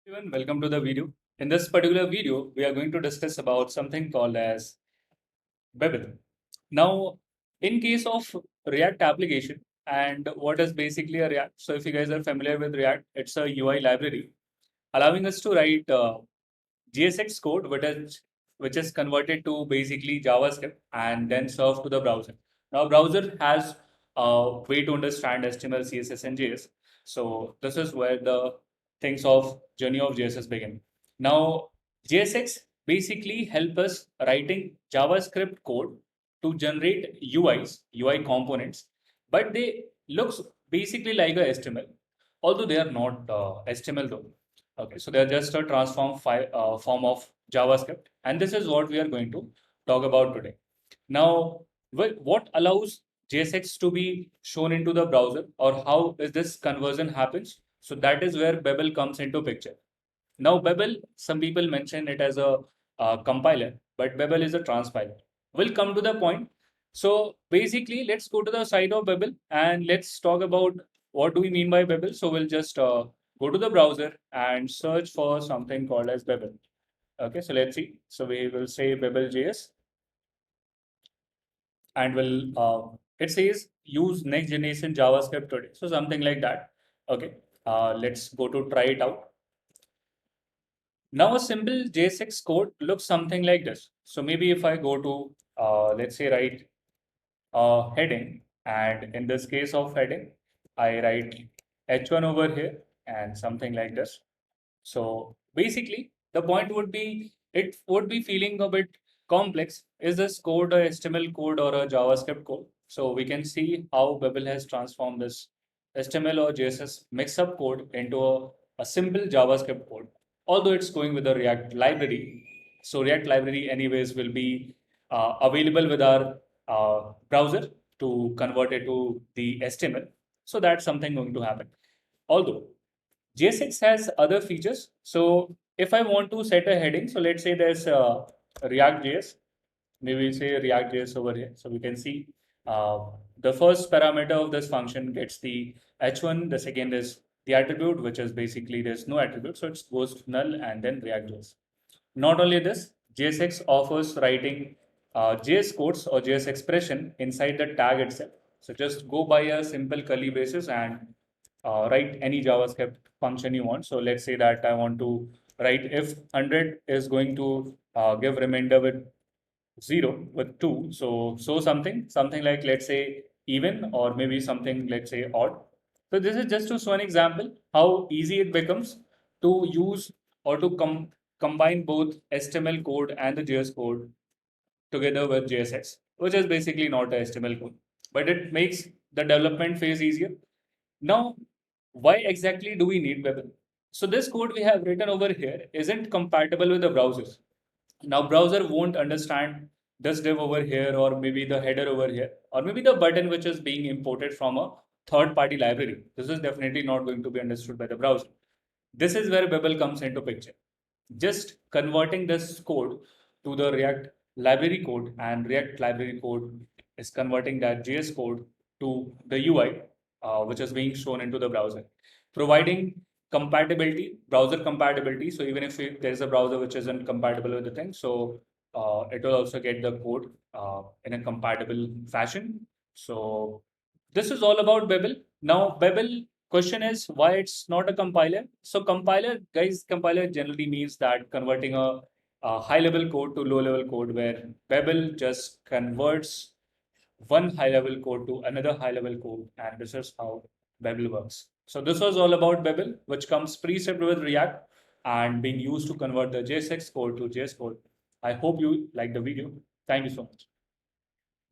Everyone, welcome to the video. In this particular video, we are going to discuss about something called as Babel. Now, in case of React application and what is basically a React. So if you guys are familiar with React, it's a UI library allowing us to write JSX code, which is converted to basically JavaScript and then served to the browser. Now, browser has a way to understand HTML, CSS, and JS. So this is where the things of journey of JSS begin. Now, JSX basically help us writing JavaScript code to generate UI components, but they looks basically like a HTML, although they are not HTML though. Okay, so they're just a form of JavaScript, and this is what we are going to talk about today. Now, what allows JSX to be shown into the browser, or how is this conversion happens? So that is where Babel comes into picture. Now, Babel, some people mention it as a compiler, but Babel is a transpiler. We'll come to the point. So basically, let's go to the site of Babel and let's talk about what do we mean by Babel. So we'll just go to the browser and search for something called as Babel. Okay, so let's see. So we will say Babel.js and it says use next generation JavaScript today. So something like that. Okay, let's go to try it out. Now a simple JSX code looks something like this. So maybe if I go to, let's say write heading, and in this case of heading, I write H1 over here and something like this. So basically the point would be, it would be feeling a bit complex. Is this code a HTML code or a JavaScript code? So we can see how Babel has transformed this HTML or JSS mix-up code into a simple JavaScript code, although it's going with a React library. So React library anyways will be available with our browser to convert it to the HTML. So that's something going to happen. Although JSX has other features. So if I want to set a heading, so let's say there's React.js, maybe we say React.js over here. So we can see uh, the first parameter of this function gets the H1, the second is the attribute, which is basically there's no attribute, so it goes to null and then React.js. Not only this, JSX offers writing JS codes or JS expression inside the tag itself. So just go by a simple curly braces and write any JavaScript function you want. So let's say that I want to write if 100 is going to give remainder with 0 with 2. So something like let's say even, or maybe something let's say odd. So this is just to show an example how easy it becomes to use or to combine both HTML code and the JS code together with JSX, which is basically not a HTML code, but it makes the development phase easier. Now, why exactly do we need Babel? So this code we have written over here isn't compatible with the browsers. Now browser won't understand this div over here, or maybe the header over here, or maybe the button which is being imported from a third party library. This is definitely not going to be understood by the browser. This is where Babel comes into picture. Just converting this code to the React library code, and React library code is converting that JS code to the UI, which is being shown into the browser, providing compatibility, browser compatibility. So even if there is a browser which isn't compatible with the thing, so it will also get the code in a compatible fashion. So this is all about Babel. Now, Babel question is why it's not a compiler. So compiler, guys, compiler generally means that converting a high level code to low level code, where Babel just converts one high level code to another high level code, and this is how Babel works. So this was all about Babel, which comes preset with React and being used to convert the JSX code to JS code. I hope you like the video. Thank you so much.